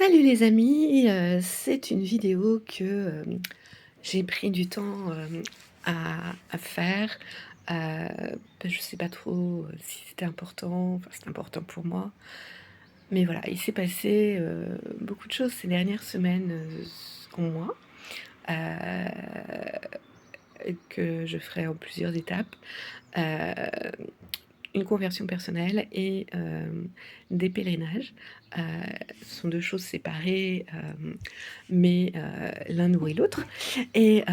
Salut les amis, c'est une vidéo que, j'ai pris du temps, à faire, je sais pas trop, si c'était important, enfin c'est important pour moi. Mais voilà, il s'est passé, beaucoup de choses ces dernières semaines, en moi, heu, que je ferai en plusieurs étapes. Heu Une conversion personnelle et des pèlerinages. Heu, Ce sont 2 choses séparées, mais l'un nourrit l'autre et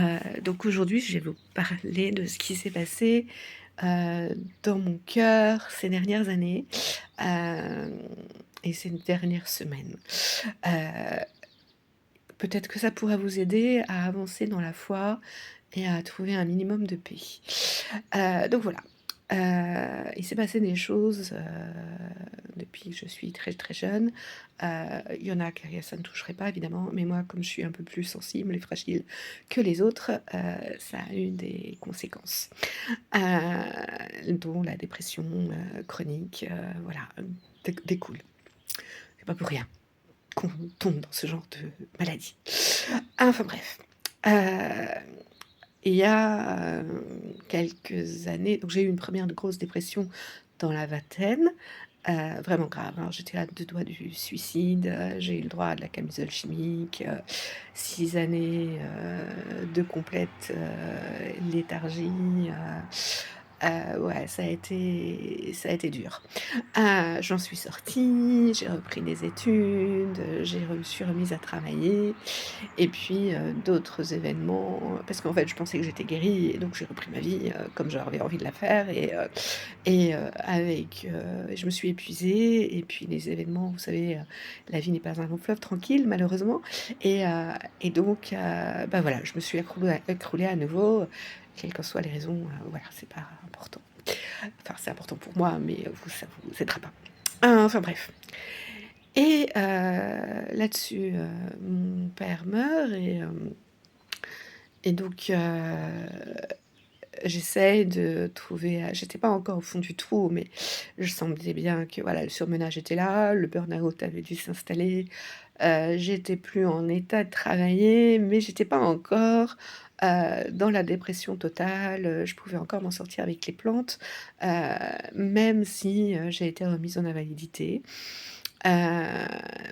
donc aujourd'hui, je vais vous parler de ce qui s'est passé, dans mon cœur ces dernières années, hem et ces dernières semaines. Heu, Peut-être que ça pourra vous aider à avancer dans la foi et à trouver un minimum de paix. Donc voilà, il s'est passé des choses, depuis que je suis très, très jeune. Il y en a que ça ne toucherait pas évidemment, mais moi comme je suis un peu plus sensible et fragile que les autres, ça a eu des conséquences. Dont la dépression, chronique, voilà, découle. C'est pas pour rien qu'on tombe dans ce genre de maladie. Enfin bref, heu il y a, quelques années, donc j'ai eu une première grosse dépression dans la vingtaine, vraiment grave, hein. J'étais à 2 doigts du suicide, j'ai eu le droit à de la camisole chimique, 6 années, de complète, léthargie, ouais, ça a été dur. J'en suis sortie, j'ai repris des études, j'ai suis remise à travailler et puis, d'autres événements, parce qu'en fait, je pensais que j'étais guérie et donc j'ai repris ma vie, comme j'avais envie de la faire je me suis épuisée et puis les événements, vous savez, la vie n'est pas un long fleuve tranquille malheureusement et donc, bah, voilà, je me suis écroulée à nouveau, quelles qu'en soient les raisons, voilà, c'est pas important. Enfin, c'est important pour moi, mais vous, ça vous aidera pas. Enfin bref et là-dessus, mon père meurt et donc j'essaye de trouver, j'étais pas encore au fond du trou, mais je sentais bien que voilà, le surmenage était là, le burn-out avait dû s'installer, j'étais plus en état de travailler, mais j'étais pas encore, dans la dépression totale, je pouvais encore m'en sortir avec les plantes, heu, même si, j'ai été remise en invalidité. Heu,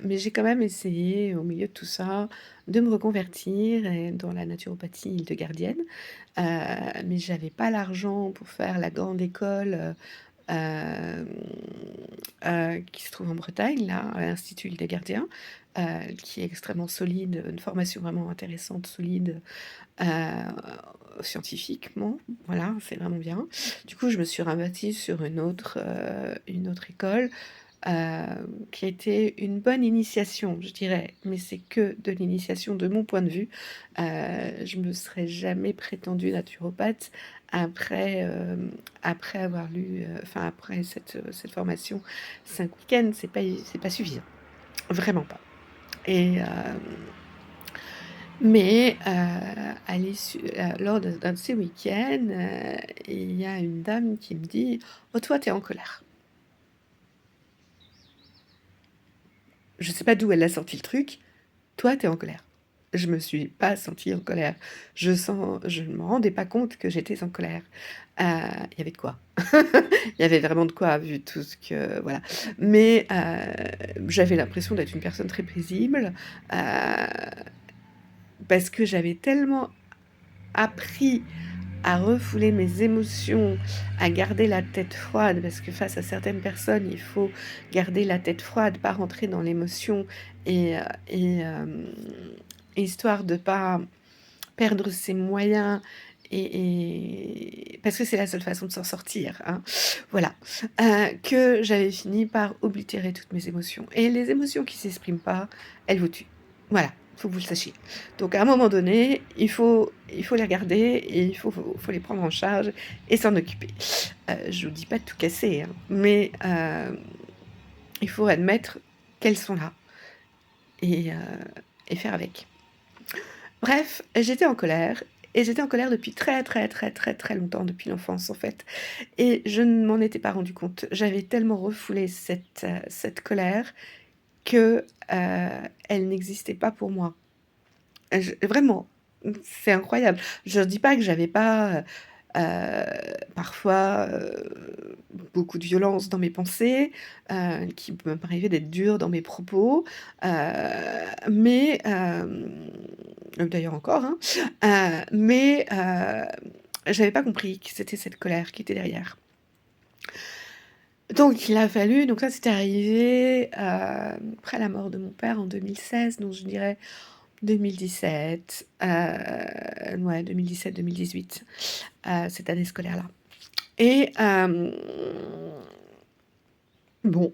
mais j'ai quand même essayé, au milieu de tout ça, de me reconvertir dans la naturopathie île-de-gardienne. Mais j'avais pas l'argent pour faire la grande école, hem, qui se trouve en Bretagne, là, à l'Institut Île-des-Gardiens, qui est extrêmement solide, une formation vraiment intéressante, solide, heu, scientifiquement, voilà, c'est vraiment bien. Du coup, je me suis rabattie sur une autre école, qui a été une bonne initiation, je dirais, mais c'est que de l'initiation de mon point de vue. Je me serais jamais prétendue naturopathe après, après avoir lu, enfin après cette formation 5 week-ends, c'est pas suffisant, vraiment pas et mais à l'issue, lors d'un de ces week-ends, il y a une dame qui me dit: «Oh toi, tu es en colère». Je sais pas d'où elle a sorti le truc. Toi, tu es en colère. Je me suis pas sentie en colère. Je ne me rendais pas compte que j'étais en colère. Il y avait de quoi. Il y avait vraiment de quoi vu tout ce que voilà. Mais j'avais l'impression d'être une personne très paisible, heu, parce que j'avais tellement appris à refouler mes émotions, à garder la tête froide, parce que face à certaines personnes, il faut garder la tête froide, pas rentrer dans l'émotion et histoire de pas perdre ses moyens et parce que c'est la seule façon de s'en sortir, hein. Voilà, que j'avais fini par oblitérer toutes mes émotions et les émotions qui s'expriment pas, elles vous tuent. Voilà, faut que vous le sachiez. Donc à un moment donné, il faut les regarder et il faut les prendre en charge et s'en occuper. Je vous dis pas de tout casser, hein, mais il faut admettre qu'elles sont là et faire avec. Bref, j'étais en colère depuis très, très, très, très, très longtemps, depuis l'enfance en fait et je ne m'en étais pas rendu compte. J'avais tellement refoulé cette colère que, elle n'existait pas pour moi. Vraiment, c'est incroyable. Je dis pas que j'avais pas, parfois, beaucoup de violence dans mes pensées, qu'il peut m'arriver d'être dure dans mes propos, heu, mais d'ailleurs encore, hein, mais j'avais pas compris que c'était cette colère qui était derrière. Donc il a fallu donc ça c'était arrivé, après la mort de mon père en 2016, donc je dirais 2017, ouais 2017-2018, cette année scolaire-là et bon,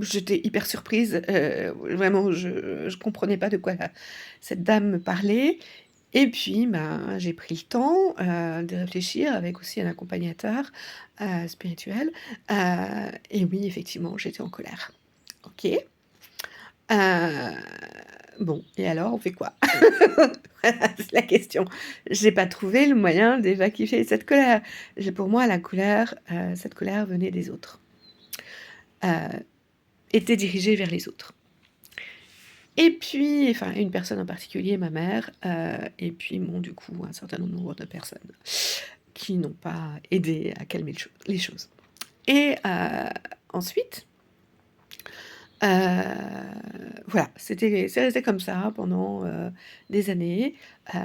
j'étais hyper surprise, vraiment je comprenais pas de quoi cette dame me parlait et puis, ben, j'ai pris le temps, de réfléchir avec aussi un accompagnateur, spirituel, et oui effectivement j'étais en colère. OK, heu, bon et alors on fait quoi? Voilà, c'est la question. J'ai pas trouvé le moyen d'évacuer cette colère. Pour moi la colère, cette colère venait des autres, heu, était dirigée vers les autres. Et puis, enfin une personne en particulier, ma mère, et puis bon du coup un certain nombre de personnes qui n'ont pas aidé à calmer les choses. Et ensuite, voilà, c'est resté comme ça pendant, des années, heu,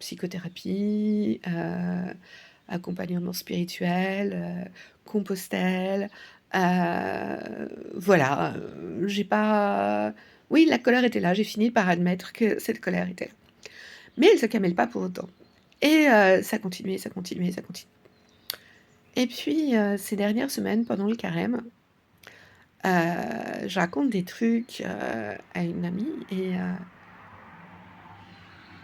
psychothérapie, accompagnement spirituel, Compostelle, voilà, j'ai pas oui, la colère était là, j'ai fini par admettre que cette colère était là. Mais elle se calmait pas pour autant et ça continuait, ça continuait, ça continuait. Et puis, ces dernières semaines, pendant le carême, je raconte des trucs, à une amie et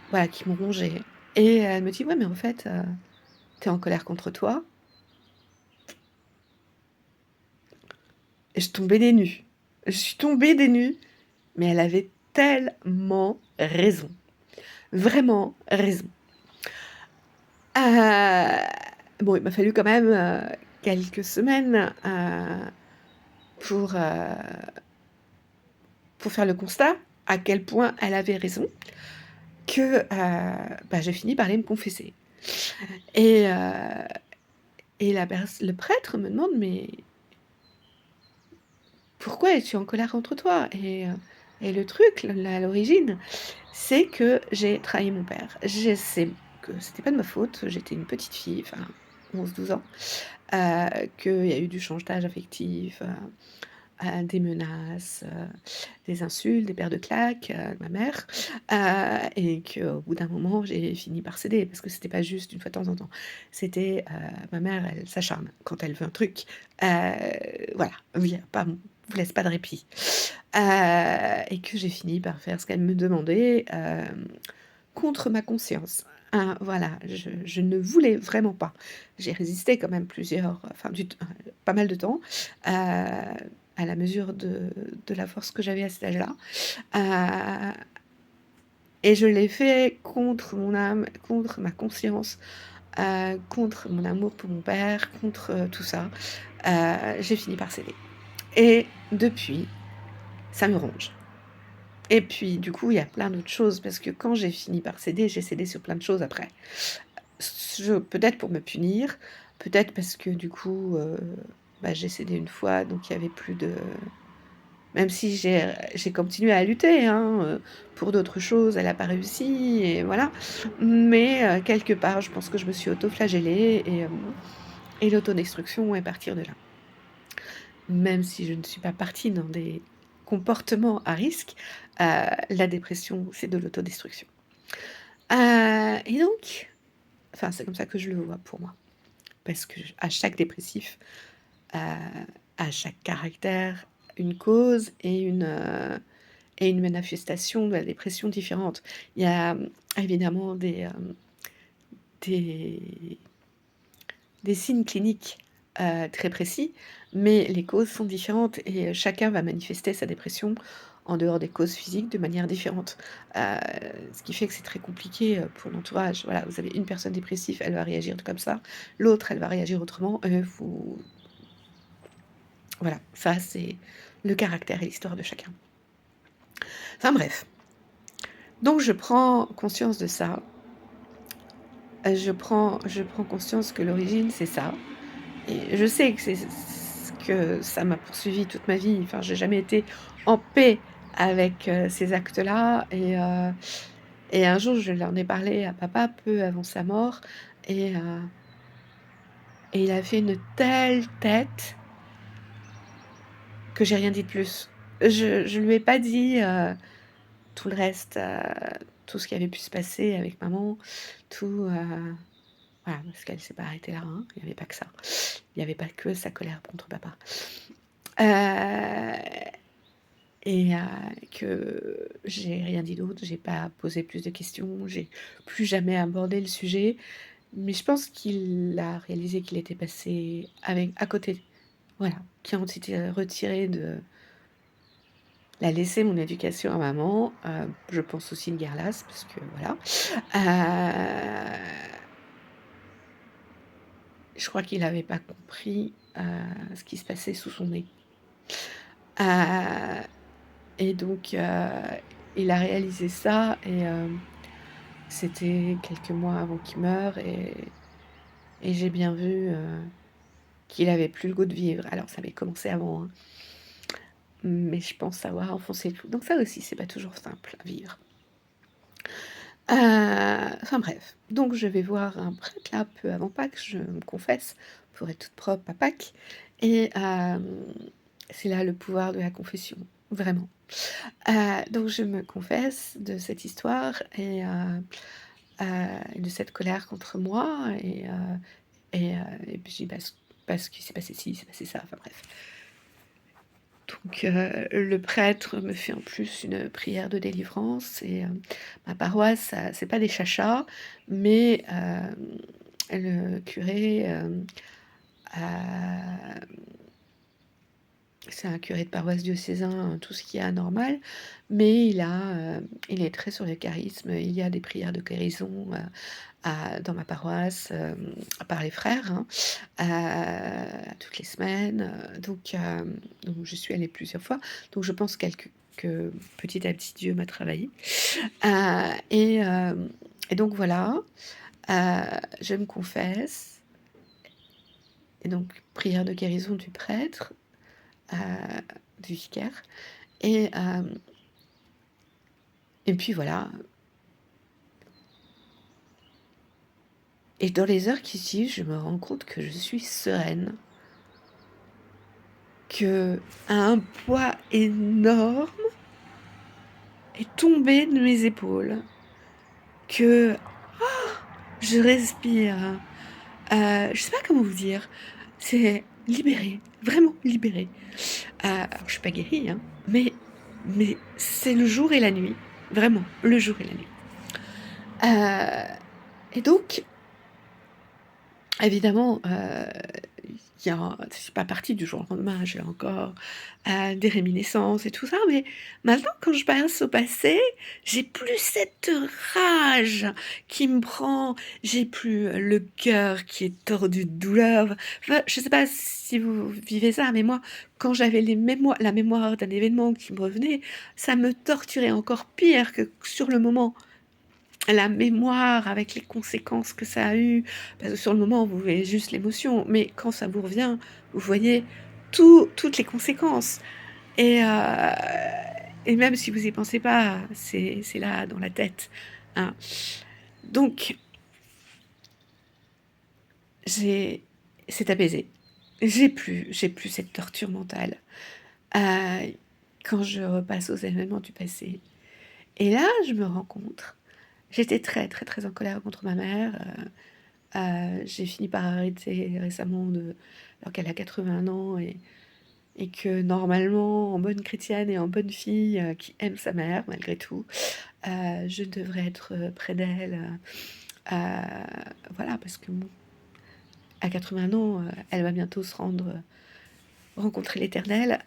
voilà, qui m'ont rongée et elle me dit: «Ouais, mais en fait, tu es en colère contre toi». Et je tombais des nues. Je suis tombée des nues, mais elle avait tellement raison. Vraiment raison. Bon, il m'a fallu quand même, quelques semaines, pour, pour faire le constat à quel point elle avait raison, que, bah, j'ai fini par aller me confesser et le prêtre me demande: «Mais pourquoi es-tu en colère contre toi?» Et le truc, à l'origine, c'est que j'ai trahi mon père. Je sais que c'était pas de ma faute, j'étais une petite fille, enfin 11-12 ans, qu'il y a eu du chantage affectif, des menaces, des insultes, des paires de claques, de ma mère, et qu'au bout d'un moment, j'ai fini par céder parce que c'était pas juste une fois de temps en temps. C'était, ma mère, elle s'acharne quand elle veut un truc, voilà, il y a pas vous laisse pas de répit, et que j'ai fini par faire ce qu'elle me demandait, contre ma conscience. Hein, voilà, je ne voulais vraiment pas. J'ai résisté quand même enfin pas mal de temps, à la mesure de la force que j'avais à cet âge-là, heu et je l'ai fait contre mon âme, contre ma conscience, contre mon amour pour mon père, contre, tout ça. J'ai fini par céder et depuis, ça me ronge. Et puis, du coup, il y a plein d'autres choses parce que quand j'ai fini par céder, j'ai cédé sur plein de choses après. Peut-être pour me punir, peut-être parce que du coup, bah, j'ai cédé une fois, donc il y avait plus de même si j'ai continué à lutter, hein, pour d'autres choses, elle a pas réussi et voilà. Mais, quelque part, je pense que je me suis autoflagellée et l'autodestruction est partir de là. Même si je ne suis pas partie dans des comportements à risque, la dépression, c'est de l'autodestruction. Et donc enfin, c'est comme ça que je le vois pour moi. Parce que à chaque dépressif, heu, à chaque caractère, une cause et une manifestation de la dépression différente. Il y a, évidemment des des signes cliniques, très précis, mais les causes sont différentes et chacun va manifester sa dépression en dehors des causes physiques de manière différente. Heu, Ce qui fait que c'est très compliqué, pour l'entourage. Voilà, vous avez une personne dépressive, elle va réagir comme ça, l'autre, elle va réagir autrement, faut voilà, ça c'est le caractère et l'histoire de chacun. Enfin bref. Donc je prends conscience de ça. Je prends conscience que l'origine, c'est ça. Et je sais que ça m'a poursuivi toute ma vie. Enfin, j'ai jamais été en paix avec ces actes-là. Et un jour, je l'en ai parlé à papa peu avant sa mort. Et il a fait une telle tête que j'ai rien dit de plus. Je lui ai pas dit tout le reste, tout ce qui avait pu se passer avec maman, tout. Voilà, parce qu'elle s'est pas arrêtée là, hein. Il n'y avait pas que ça. Il n'y avait pas que sa colère contre papa. Et que j'ai rien dit d'autre, j'ai pas posé plus de questions, j'ai plus jamais abordé le sujet. Mais je pense qu'il a réalisé qu'il était passé à côté. Voilà, qui ont été retirés de la laisser mon éducation à maman. Je pense aussi une guerlasse, parce que voilà. Je crois qu'il n'avait pas compris ce qui se passait sous son nez. Et donc, il a réalisé ça, et c'était quelques mois avant qu'il meure, et j'ai bien vu qu'il avait plus le goût de vivre. Alors, ça avait commencé avant, hein, mais je pense avoir enfoncé le clou. Donc ça aussi, c'est pas toujours simple à vivre. Enfin bref, donc je vais voir un prêtre là, peu avant Pâques, je me confesse, pour être toute propre à Pâques, et c'est là le pouvoir de la confession, vraiment. Donc je me confesse de cette histoire, et de cette colère contre moi, et puis je dis parce qu'il s'est passé ci, il s'est passé ça, enfin bref. Donc le prêtre me fait en plus une prière de délivrance, et ma paroisse, c'est pas des chachas, mais le curé, c'est un curé de paroisse diocésain, tout ce qui est anormal, mais il est très sur le charisme. Il y a des prières de guérison dans ma paroisse, par les frères, hein, toutes les semaines. Donc je suis allée plusieurs fois. Donc je pense que petit à petit Dieu m'a travaillé. Et donc voilà, je me confesse. Et donc prière de guérison du prêtre, du vicaire. Et puis voilà. Et dans les heures qui suivent, je me rends compte que je suis sereine. Que un poids énorme est tombé de mes épaules. Que je respire. Je sais pas comment vous dire. C'est libéré. Vraiment libéré. Alors, je suis pas guérie, hein, mais c'est le jour et la nuit. Vraiment, le jour et la nuit. Et donc, évidemment, c'est pas parti du jour au lendemain, j'ai encore des réminiscences et tout ça, mais maintenant, quand je pense au passé, j'ai plus cette rage qui me prend, j'ai plus le cœur qui est tordu de douleur. Enfin, je sais pas si vous vivez ça, mais moi, quand j'avais la mémoire d'un événement qui me revenait, ça me torturait encore pire que sur le moment. La mémoire avec les conséquences que ça a eu, parce que sur le moment, vous voyez juste l'émotion, mais quand ça vous revient, vous voyez toutes les conséquences. Et, même si vous y pensez pas, c'est là, dans la tête, hein. Donc, c'est apaisé. J'ai plus cette torture mentale quand je repasse aux événements du passé. Et là, je me rencontre. J'étais très, très, très en colère contre ma mère. J'ai fini par arrêter récemment, alors qu'elle a 80 ans, et que normalement, en bonne chrétienne et en bonne fille qui aime sa mère malgré tout, je devrais être près d'elle. Voilà, parce que bon, à 80 ans, elle va bientôt rencontrer l'Éternel.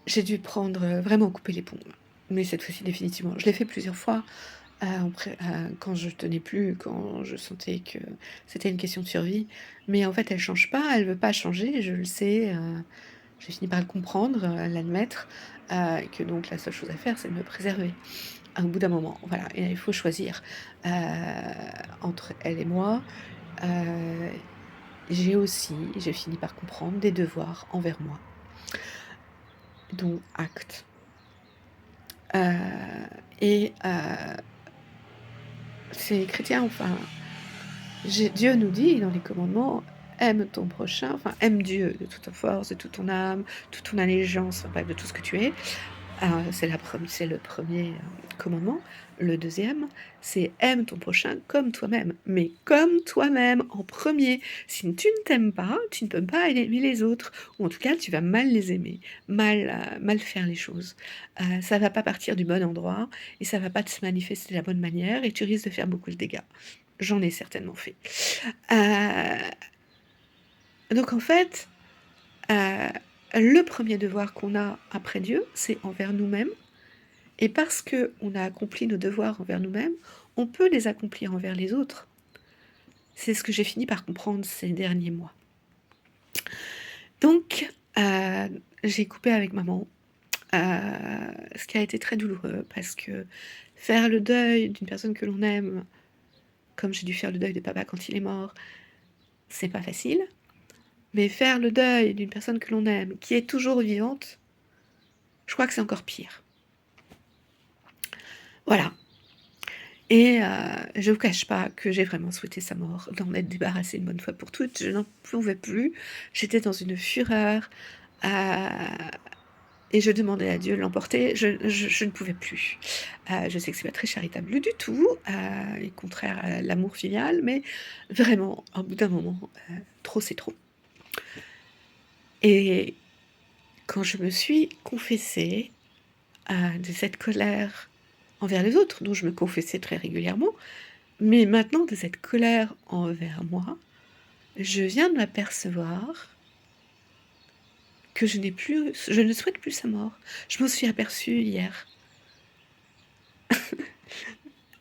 J'ai dû vraiment couper les ponts, mais cette fois-ci définitivement. Je l'ai fait plusieurs fois. quand je tenais plus, quand je sentais que c'était une question de survie. Mais en fait, elle change pas, elle veut pas changer, je le sais, j'ai fini par le comprendre, l'admettre, que donc la seule chose à faire, c'est de me préserver. Au bout d'un moment, voilà, et il faut choisir, heu, entre elle et moi. Heu, j'ai fini par comprendre des devoirs envers moi, dont acte. Heu et c'est chrétien, enfin, Dieu nous dit dans les commandements: «Aime ton prochain», enfin, aime Dieu de toute ta force, de toute ton âme, toute ton allégeance, enfin bref, de tout ce que tu es. C'est le premier commandement. Le deuxième, c'est: «Aime ton prochain comme toi-même», mais comme toi-même en premier. Si tu ne t'aimes pas, tu ne peux pas aimer les autres, ou en tout cas, tu vas mal les aimer, mal faire les choses. Ça va pas partir du bon endroit et ça va pas se manifester de la bonne manière et tu risques de faire beaucoup de dégâts. J'en ai certainement fait. Heu, donc en fait, heu, le premier devoir qu'on a après Dieu, c'est envers nous-mêmes. Et parce qu'on a accompli nos devoirs envers nous-mêmes, on peut les accomplir envers les autres. C'est ce que j'ai fini par comprendre ces derniers mois. Donc, j'ai coupé avec maman, ce qui a été très douloureux parce que faire le deuil d'une personne que l'on aime, comme j'ai dû faire le deuil de papa quand il est mort, c'est pas facile. Mais faire le deuil d'une personne que l'on aime, qui est toujours vivante, je crois que c'est encore pire. Voilà. Et je vous cache pas que j'ai vraiment souhaité sa mort, d'en être débarrassée une bonne fois pour toutes. Je n'en pouvais plus. J'étais dans une fureur, heu et je demandais à Dieu de l'emporter. Je ne pouvais plus. Je sais que c'est pas très charitable du tout, et contraire à l'amour filial, mais vraiment, au bout d'un moment, trop c'est trop. Et quand je me suis confessée, de cette colère envers les autres, dont je me confessais très régulièrement, mais maintenant de cette colère envers moi, je viens de m'apercevoir que je ne souhaite plus sa mort. Je m'en suis aperçue hier.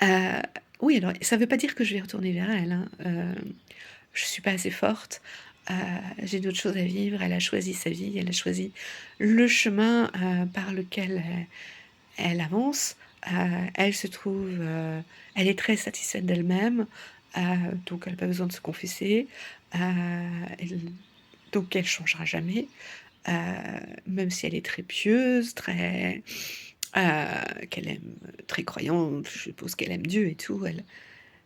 Heu, oui, alors ça ne veut pas dire que je vais retourner vers elle, hein, je suis pas assez forte, heu, j'ai d'autres choses à vivre. Elle a choisi sa vie, elle a choisi le chemin, par lequel elle avance. Elle se trouve, elle est très satisfaite d'elle-même, donc elle a pas besoin de se confesser, elle donc elle changera jamais. Heu, Même si elle est très pieuse, qu'elle aime très croyante, je suppose qu'elle aime Dieu et tout,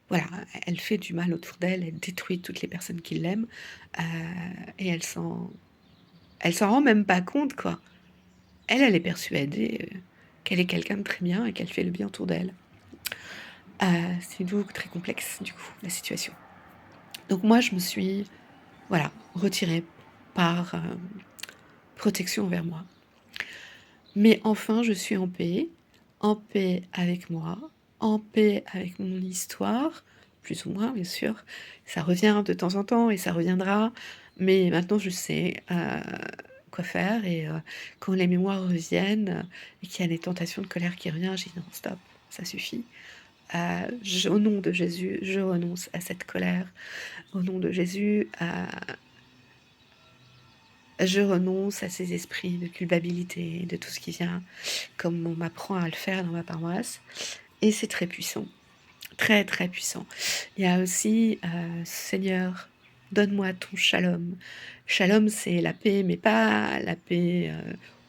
voilà, elle fait du mal autour d'elle, elle détruit toutes les personnes qui l'aiment, heu et elle s'en rend même pas compte, quoi. Elle est persuadée, qu'elle est quelqu'un de très bien et qu'elle fait le bien autour d'elle. C'est donc très complexe, du coup, la situation. Donc moi, je me suis, voilà, retirée par, protection envers moi. Mais enfin, je suis en paix avec moi, en paix avec mon histoire, plus ou moins, bien sûr. Ça revient de temps en temps et ça reviendra, mais maintenant je sais, quoi faire et quand les mémoires reviennent, et qu'il y a des tentations de colère qui reviennent, je dis: «Non, stop, ça suffit». Je Au nom de Jésus, je renonce à cette colère. Au nom de Jésus, je renonce à ces esprits de culpabilité, de tout ce qui vient, comme on m'apprend à le faire dans ma paroisse, et c'est très puissant, très, très puissant. Il y a aussi, Seigneur, donne-moi ton shalom. Shalom, c'est la paix, mais pas la paix,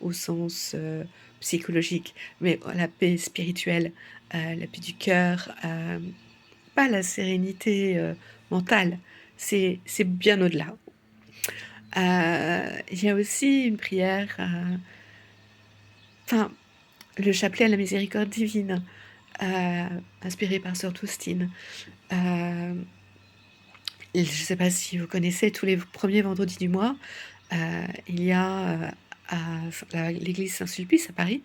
au sens, psychologique, mais la paix spirituelle, la paix du cœur, pas la sérénité, mentale, c'est bien au-delà. Il y a aussi une prière, enfin, le chapelet à la miséricorde divine, inspiré par sœur Faustine. Hem, je ne sais pas si vous connaissez, tous les premiers vendredis du mois, heu, il y a, à l'église Saint-Sulpice à Paris,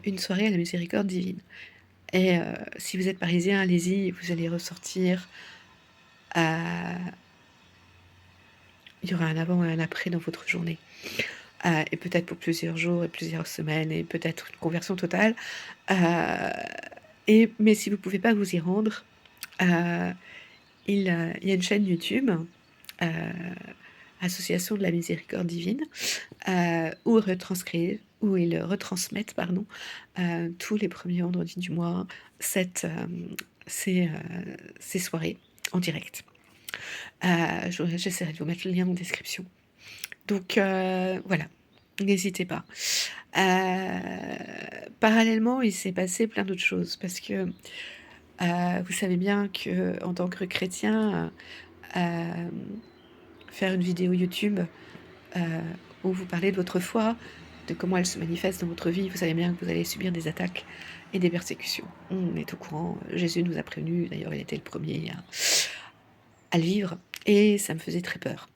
une soirée à la miséricorde divine et si vous êtes parisien, allez-y, vous allez ressortir, heu, il y aura un avant et un après dans votre journée. Et peut-être pour plusieurs jours et plusieurs semaines et peut-être une conversion totale. Heu Mais si vous ne pouvez pas vous y rendre, euh, il y a une chaîne YouTube, euh, Association de la Miséricorde Divine, où ils retransmettent tous les premiers vendredis du mois ces, ces soirées en direct. J'essaierai de vous mettre le lien en description. Donc voilà, n'hésitez pas. Parallèlement, il s'est passé plein d'autres choses parce que vous savez bien que en tant que chrétien, faire une vidéo YouTube où vous parlez de votre foi, de comment elle se manifeste dans votre vie, vous savez bien que vous allez subir des attaques et des persécutions. On est au courant, Jésus nous a prévenus, d'ailleurs il était le premier à le vivre, et ça me faisait très peur.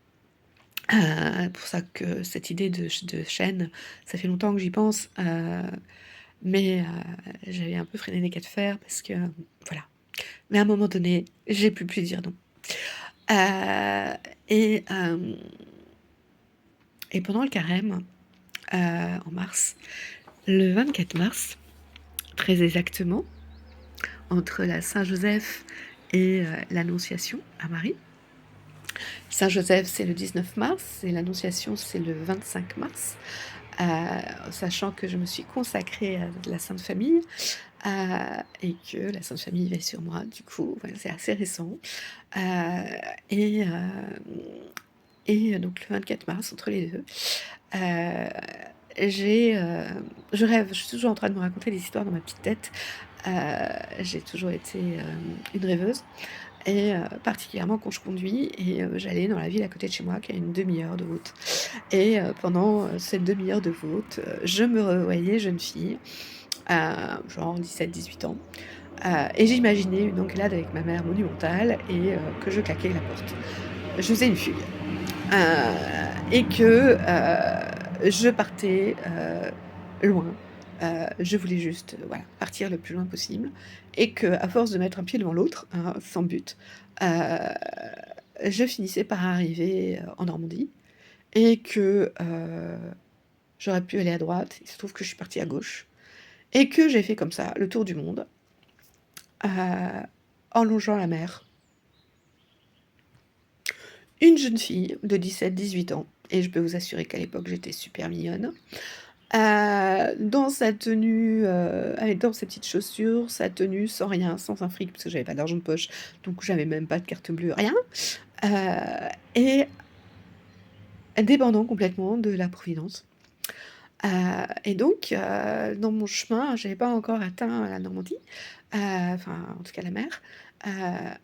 Pour ça que cette idée de chaîne, ça fait longtemps que j'y pense, mais j'avais un peu freiné les cas de fer parce que, voilà. Mais à un moment donné, j'ai plus dire non. Et, et pendant le carême, en mars, le 24 mars, très exactement, entre la Saint-Joseph et l'Annonciation à Marie. Saint-Joseph, c'est le 19 mars, et l'Annonciation, c'est le 25 mars, sachant que je me suis consacrée à la Sainte Famille, et que la Sainte Famille veille sur moi, du coup, voilà, c'est assez récent. Et donc le 24 mars, entre les deux, je rêve, je suis toujours en train de me raconter des histoires dans ma petite tête. J'ai toujours été une rêveuse, et particulièrement quand je conduis, et j'allais dans la ville à côté de chez moi qui a une demi-heure de route. Et pendant cette demi-heure de route, je me revoyais jeune fille, genre 17-18 ans, et j'imaginais une engueulade avec ma mère monumentale, et que je claquais la porte. Je faisais une fugue. Et que je partais loin. Je voulais juste voilà, partir le plus loin possible, et que à force de mettre un pied devant l'autre, sans but, je finissais par arriver en Normandie, et que j'aurais pu aller à droite. Il se trouve que je suis partie à gauche, et que j'ai fait comme ça le tour du monde, en longeant la mer. Une jeune fille de 17-18 ans, et je peux vous assurer qu'à l'époque j'étais super mignonne, dans sa tenue, dans ses petites chaussures, sa tenue sans rien, sans un fric, parce que j'avais pas d'argent de poche, donc j'avais même pas de carte bleue, rien, et dépendant complètement de la Providence. Et donc, dans mon chemin, j'avais pas encore atteint la Normandie, enfin, en tout cas la mer.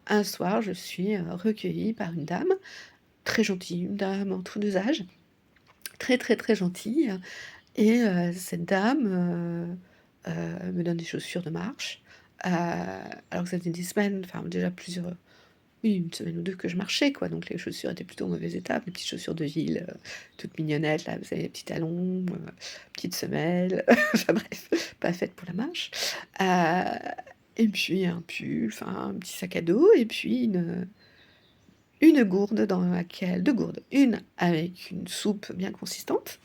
Un soir, je suis recueillie par une dame, très gentille, une dame entre deux âges, très, très, très gentille, et cette dame me donne des chaussures de marche, alors que ça faisait des semaines, enfin déjà plusieurs, oui, une semaine ou deux que je marchais, quoi, donc les chaussures étaient plutôt en mauvais état, mes petites chaussures de ville, toutes mignonnettes, là, vous savez, les petits talons, petites semelles, enfin bref, pas faites pour la marche. Et puis un pull, enfin un petit sac à dos, et puis une gourde dans laquelle, deux gourdes, une avec une soupe bien consistante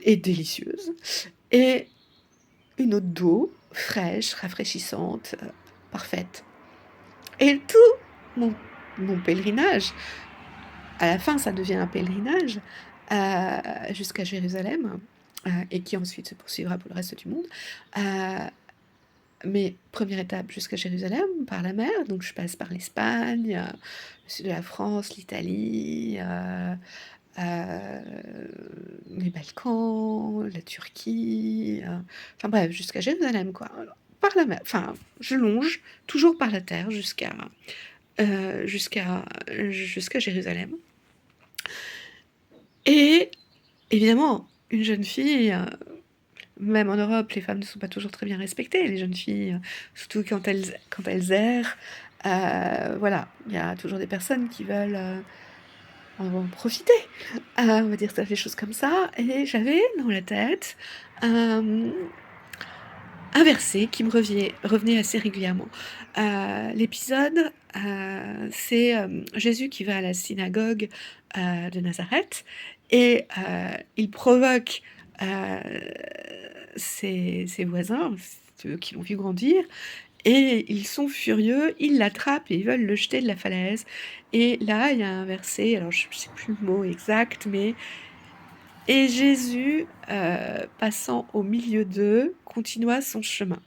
et délicieuse, et une autre d'eau fraîche, rafraîchissante, parfaite. Et tout mon pèlerinage, à la fin, ça devient un pèlerinage jusqu'à Jérusalem, et qui ensuite se poursuivra pour le reste du monde. Mais première étape jusqu'à Jérusalem, par la mer, donc je passe par l'Espagne, le sud de la France, l'Italie, les Balkans, la Turquie, enfin bref, jusqu'à Jérusalem, quoi. Alors, par la mer, enfin, je longe toujours par la terre jusqu'à Jérusalem. Et évidemment, une jeune fille, même en Europe, les femmes ne sont pas toujours très bien respectées, les jeunes filles, surtout quand elles errent. Voilà, il y a toujours des personnes qui veulent en profiter. On va dire ça, des choses comme ça. Et j'avais dans la tête un verset qui me revenait assez régulièrement. L'épisode, c'est Jésus qui va à la synagogue de Nazareth, et il provoque ses voisins, ceux qui l'ont vu grandir, Et ils sont furieux, ils l'attrapent et ils veulent le jeter de la falaise. Et là, il y a un verset, alors je ne sais plus le mot exact, mais et Jésus, passant au milieu d'eux, continua son chemin.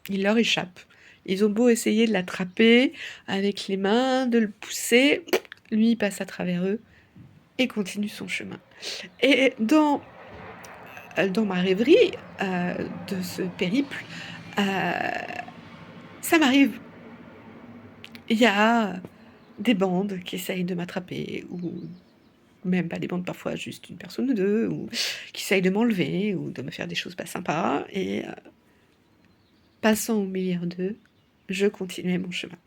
Il leur échappe. Ils ont beau essayer de l'attraper avec les mains, de le pousser, lui il passe à travers eux et continue son chemin. Et dans ma rêverie de ce périple, ça m'arrive. Il y a des bandes qui essayent de m'attraper, ou même pas des bandes, parfois juste une personne ou deux, ou qui essayent de m'enlever, ou de me faire des choses pas sympas, et passant au milieu d'eux, je continuais mon chemin.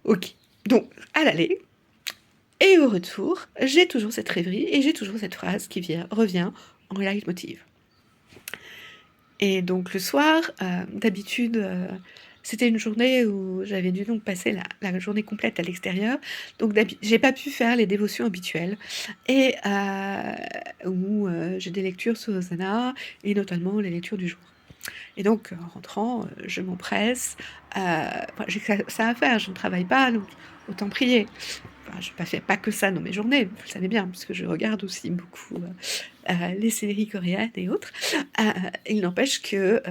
Ok, donc à l'aller, et au retour, j'ai toujours cette rêverie, et j'ai toujours cette phrase qui revient en leitmotiv. Et donc le soir, d'habitude, c'était une journée où j'avais dû donc passer la journée complète à l'extérieur, donc j'ai pas pu faire les dévotions habituelles, et où j'ai des lectures sur Hosanna, et notamment les lectures du jour. Et donc en rentrant, je m'empresse, j'ai ça à faire, je ne travaille pas, donc autant prier. Enfin, je ne fais pas que ça dans mes journées, vous le savez bien, parce que je regarde aussi beaucoup les séries coréennes et autres. Il n'empêche que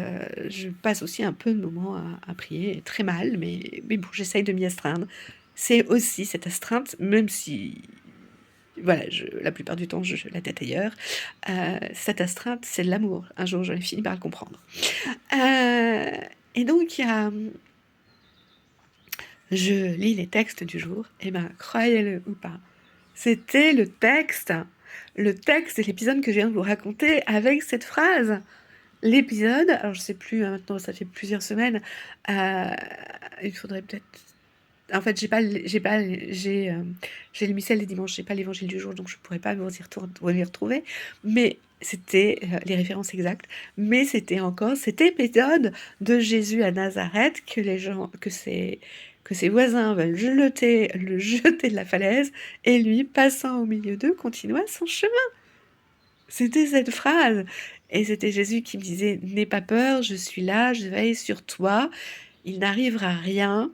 je passe aussi un peu de moments à prier, très mal, mais bon, j'essaye de m'y astreindre. C'est aussi cette astreinte, même si, voilà, la plupart du temps, je la tête ailleurs. Cette astreinte, c'est de l'amour. Un jour, j'aurais fini par le comprendre. Et donc, je lis les textes du jour, et ben, croyez-le ou pas, c'était le texte de l'épisode que je viens de vous raconter avec cette phrase. L'épisode, alors je sais plus, maintenant ça fait plusieurs semaines, il faudrait peut-être... En fait, j'ai le missel des dimanches, j'ai pas l'évangile du jour, donc je pourrais pas vous y retrouver, mais c'était les références exactes, mais c'était encore cet épisode de Jésus à Nazareth que ses voisins veulent le jeter de la falaise, et lui, passant au milieu d'eux, continua son chemin. C'était cette phrase. Et c'était Jésus qui me disait « N'aie pas peur, je suis là, je veille sur toi, il n'arrivera rien.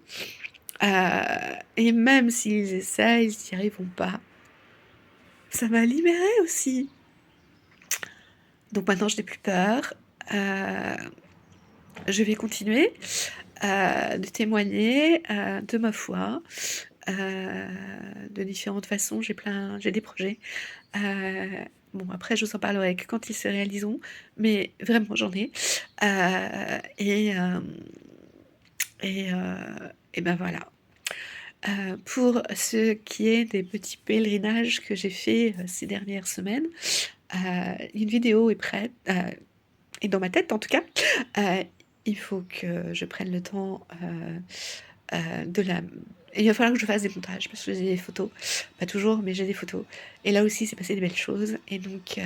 Et même s'ils essayent, ils n'y arriveront pas. » Ça m'a libérée aussi. Donc maintenant, je n'ai plus peur. Je vais continuer de témoigner de ma foi de différentes façons. J'ai des projets. Bon, après, je vous en parlerai que quand ils se réaliseront, mais vraiment, j'en ai. Et ben voilà. Pour ce qui est des petits pèlerinages que j'ai fait ces dernières semaines, une vidéo est prête, et dans ma tête en tout cas. Il faut que je prenne le temps de la... Il va falloir que je fasse des montages, parce que j'ai des photos. Pas toujours, mais j'ai des photos. Et là aussi, c'est passé des belles choses. Et donc,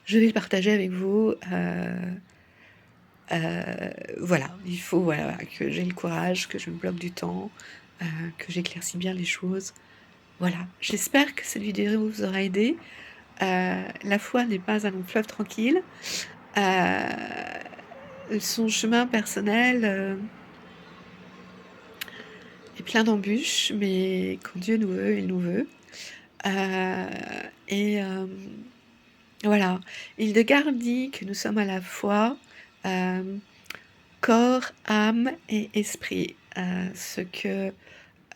je vais le partager avec vous. Voilà, il faut que j'ai le courage, que je me bloque du temps, que j'éclaircis bien les choses. Voilà, j'espère que cette vidéo vous aura aidé. La foi n'est pas un long fleuve tranquille. Son chemin personnel est plein d'embûches, mais quand Dieu nous veut, il nous veut. Voilà, Hildegard dit que nous sommes à la fois corps, âme et esprit, ce que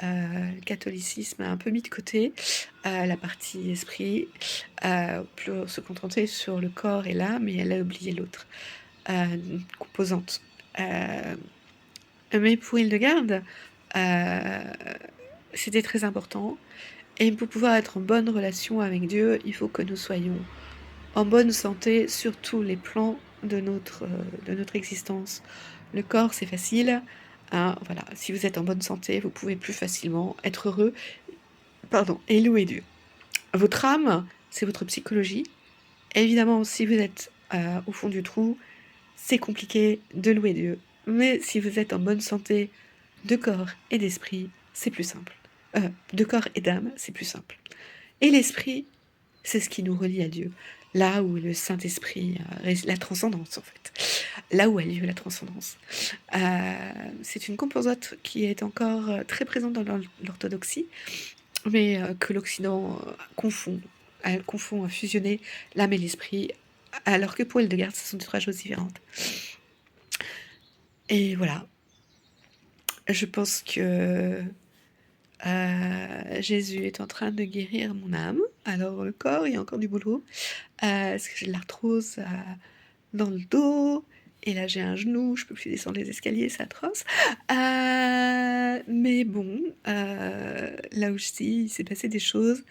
le catholicisme a un peu mis de côté, la partie esprit, pour se contenter sur le corps et l'âme, et elle a oublié l'autre composante. Mais pour Hildegard, c'était très important, et pour pouvoir être en bonne relation avec Dieu, il faut que nous soyons en bonne santé sur tous les plans de notre existence. Le corps, c'est facile. Hein, voilà. Si vous êtes en bonne santé, vous pouvez plus facilement être heureux, et louer Dieu. Votre âme, c'est votre psychologie. Évidemment, si vous êtes au fond du trou, c'est compliqué de louer Dieu. Mais si vous êtes en bonne santé de corps et d'esprit, c'est plus simple. De corps et d'âme, c'est plus simple. Et l'esprit, c'est ce qui nous relie à Dieu. Là où le Saint-Esprit, la transcendance en fait, là où a lieu la transcendance. C'est une composante qui est encore très présente dans l'orthodoxie, mais que l'Occident confond. Elle confond à fusionner l'âme et l'esprit, alors que pour Hildegard, ce sont 3 choses différentes. Et voilà. Je pense que Jésus est en train de guérir mon âme. Alors le corps, il y a encore du boulot, parce que j'ai de l'arthrose dans le dos, et là j'ai un genou, je peux plus descendre les escaliers, c'est atroce. Mais bon, là aussi, il s'est passé des choses.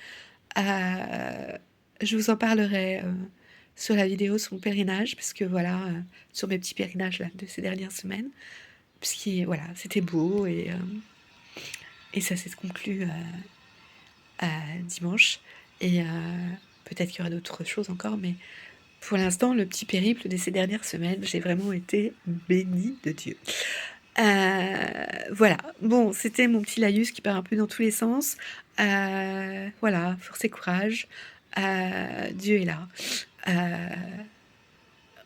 Je vous en parlerai sur la vidéo sur mon pèlerinage, parce que voilà, sur mes petits pèlerinages là, de ces dernières semaines, puisque voilà, c'était beau, et ça s'est conclu dimanche. Et peut-être qu'il y aura d'autres choses encore, mais pour l'instant, le petit périple de ces dernières semaines, j'ai vraiment été bénie de Dieu. Voilà. Bon, c'était mon petit laïus qui part un peu dans tous les sens. Voilà, force et courage. Dieu est là.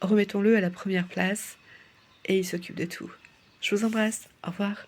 Remettons-le à la première place et il s'occupe de tout. Je vous embrasse. Au revoir.